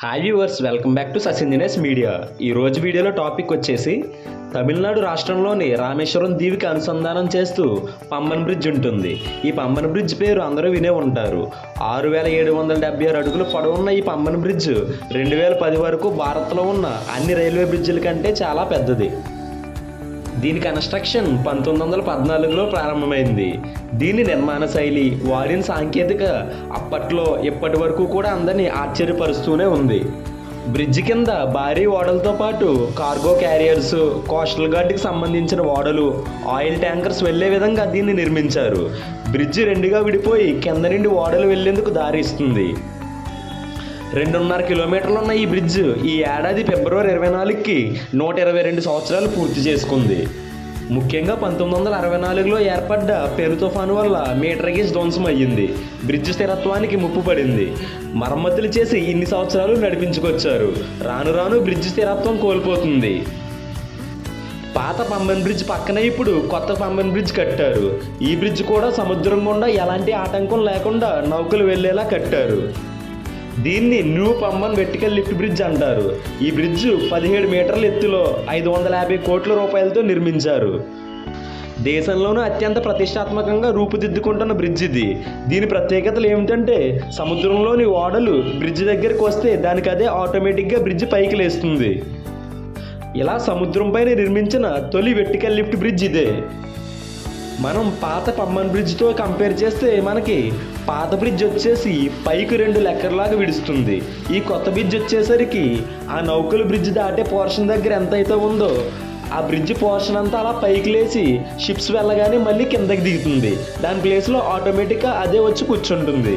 Hi viewers, welcome back to సచింజినెస్ media. ఈ రోజు వీడియోలో టాపిక్ వచ్చేసి తమిళనాడు రాష్ట్రంలోని రామేశ్వరం దీవికి అనుసంధానం చేస్తూ పంబన్ బ్రిడ్జ్ ఉంటుంది. ఈ పంబన్ బ్రిడ్జ్ పేరు అందరూ వినే ఉంటారు. 6776 అడుగులు పొడవున్న ఈ పంబన్ బ్రిడ్జ్ 2010 వరకు భారత్లో ఉన్న అన్ని రైల్వే బ్రిడ్జిల కంటే చాలా పెద్దది. దీని కన్స్ట్రక్షన్ 1914లో ప్రారంభమైంది. దీని నిర్మాణ శైలి, వాడిన సాంకేతిక అప్పట్లో ఇప్పటి వరకు కూడా అందరినీ ఆశ్చర్యపరుస్తూనే ఉంది. బ్రిడ్జ్ కింద భారీ ఓడలతో పాటు కార్గో క్యారియర్స్, కోస్టల్ గార్డ్కి సంబంధించిన ఓడలు, ఆయిల్ ట్యాంకర్స్ వెళ్లే విధంగా దీన్ని నిర్మించారు. బ్రిడ్జ్ రెండుగా విడిపోయి కింద నుండి ఓడలు వెళ్లేందుకు దారి ఇస్తుంది. 2.5 కిలోమీటర్లు ఉన్న ఈ బ్రిడ్జ్ ఈ ఏడాది ఫిబ్రవరి 24కి 122 సంవత్సరాలు పూర్తి చేసుకుంది. ముఖ్యంగా 1964లో ఏర్పడ్డ పెను తుఫాను వల్ల మీటర్ గేజ్ ధ్వంసం అయ్యింది. బ్రిడ్జ్ స్థిరత్వానికి ముప్పు పడింది. మరమ్మతులు చేసి ఇన్ని సంవత్సరాలు నడిపించుకొచ్చారు. రాను రాను బ్రిడ్జ్ స్థిరత్వం కోల్పోతుంది. పాత పంబన్ బ్రిడ్జ్ పక్కనే ఇప్పుడు కొత్త పంబన్ బ్రిడ్జ్ కట్టారు. ఈ బ్రిడ్జ్ కూడా సముద్రం గుండా ఎలాంటి ఆటంకం లేకుండా నౌకలు వెళ్లేలా కట్టారు. దీన్ని new Pamban vertical lift bridge అంటారు. ఈ బ్రిడ్జ్ 17 మీటర్ల ఎత్తులో 550 కోట్ల రూపాయలతో నిర్మించారు. దేశంలోనూ అత్యంత ప్రతిష్టాత్మకంగా రూపుదిద్దుకుంటున్న బ్రిడ్జ్ ఇది. దీని ప్రత్యేకతలు ఏమిటంటే, సముద్రంలోని ఓడలు బ్రిడ్జ్ దగ్గరికి వస్తే దానికి అదే ఆటోమేటిక్గా బ్రిడ్జ్ పైకి లేస్తుంది. ఇలా సముద్రం పైన నిర్మించిన తొలి వెర్టికల్ లిఫ్ట్ బ్రిడ్జ్ ఇదే. మనం పాత పంబన్ బ్రిడ్జ్తో కంపేర్ చేస్తే మనకి పాత బ్రిడ్జ్ వచ్చేసి పైకి 2 లెక్కర్లాగా విడుస్తుంది. ఈ కొత్త బ్రిడ్జ్ వచ్చేసరికి ఆ నౌకలు బ్రిడ్జ్ దాటే పోర్షన్ దగ్గర ఎంత అయితే ఉందో ఆ బ్రిడ్జ్ పోర్షన్ అంతా అలా పైకి లేచి షిప్స్ వెళ్ళగానే మళ్ళీ కిందకి దిగుతుంది. దాని ప్లేస్లో ఆటోమేటిక్గా అదే వచ్చి కూర్చుంటుంది.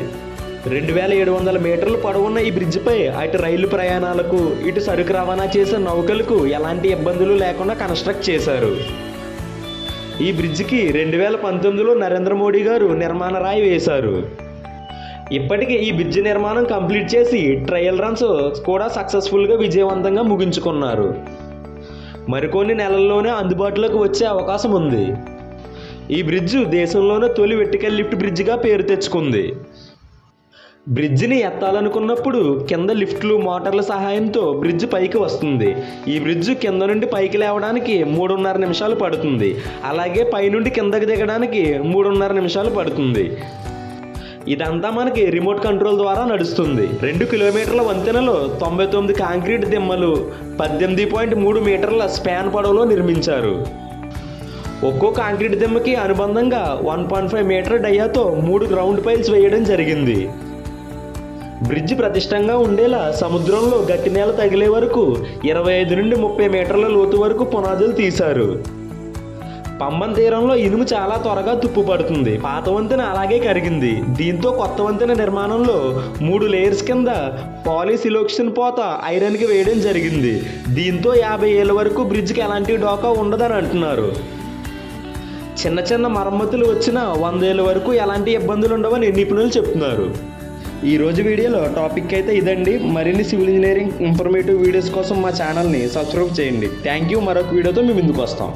2700 మీటర్లు పొడవున్న ఈ బ్రిడ్జిపై అటు రైలు ప్రయాణాలకు, ఇటు సరుకు రవాణా చేసే నౌకలకు ఎలాంటి ఇబ్బందులు లేకుండా కన్స్ట్రక్ట్ చేశారు. ఈ బ్రిడ్జికి 2019లో నరేంద్ర మోడీ గారు నిర్మాణ రాయి వేశారు. ఇప్పటికే ఈ బ్రిడ్జి నిర్మాణం కంప్లీట్ చేసి ట్రయల్ రన్స్ కూడా సక్సెస్ఫుల్గా విజయవంతంగా ముగించుకున్నారు. మరికొన్ని నెలల్లోనే అందుబాటులోకి వచ్చే అవకాశం ఉంది. ఈ బ్రిడ్జ్ దేశంలోనే తొలి వెర్టికల్ లిఫ్ట్ బ్రిడ్జిగా పేరు తెచ్చుకుంది. బ్రిడ్జిని ఎత్తాలనుకున్నప్పుడు కింద లిఫ్ట్లు, మోటార్ల సహాయంతో బ్రిడ్జ్ పైకి వస్తుంది. ఈ బ్రిడ్జ్ కింద నుండి పైకి లేవడానికి 3.5 నిమిషాలు పడుతుంది. అలాగే పైనుండి కిందకి దిగడానికి 3.5 నిమిషాలు పడుతుంది. ఇదంతా మనకి రిమోట్ కంట్రోల్ ద్వారా నడుస్తుంది. 2 కిలోమీటర్ల వంతెనలో 99 కాంక్రీట్ దిమ్మలు 18.3 మీటర్ల స్పాన్ పొడవులో నిర్మించారు. ఒక్కో కాంక్రీట్ దిమ్మకి అనుబంధంగా 1.5 మీటర్ డయాతో 3 గ్రౌండ్ పైల్స్ వేయడం జరిగింది. బ్రిడ్జ్ ప్రతిష్టంగా ఉండేలా సముద్రంలో గట్టి నేల తగిలే వరకు 25 నుండి 30 మీటర్ల లోతు వరకు పునాదులు తీశారు. పంబన్ తీరంలో ఇనుము చాలా త్వరగా తుప్పు పడుతుంది. పాత వంతెన అలాగే కరిగింది. దీంతో కొత్త వంతెన నిర్మాణంలో 3 లేయర్స్ కింద పాలిసిలోక్సిన్ పోత ఐరన్కి వేయడం జరిగింది. దీంతో 50 ఏళ్ళ వరకు బ్రిడ్జ్కి ఎలాంటి డోకా ఉండదని అంటున్నారు. చిన్న చిన్న మరమ్మతులు వచ్చిన 100 ఏళ్ళ వరకు ఎలాంటి ఇబ్బందులు ఉండవని నిపుణులు చెప్తున్నారు. ఈ రోజు వీడియోలో టాపిక్ అయితే ఇదండి. మరిన్ని సివిల్ ఇంజనీరింగ్ ఇన్ఫర్మేటివ్ వీడియోస్ కోసం మా ఛానల్ని సబ్స్క్రైబ్ చేయండి. Thank you. మరొక వీడియోతో మీ ముందుకు వస్తాం.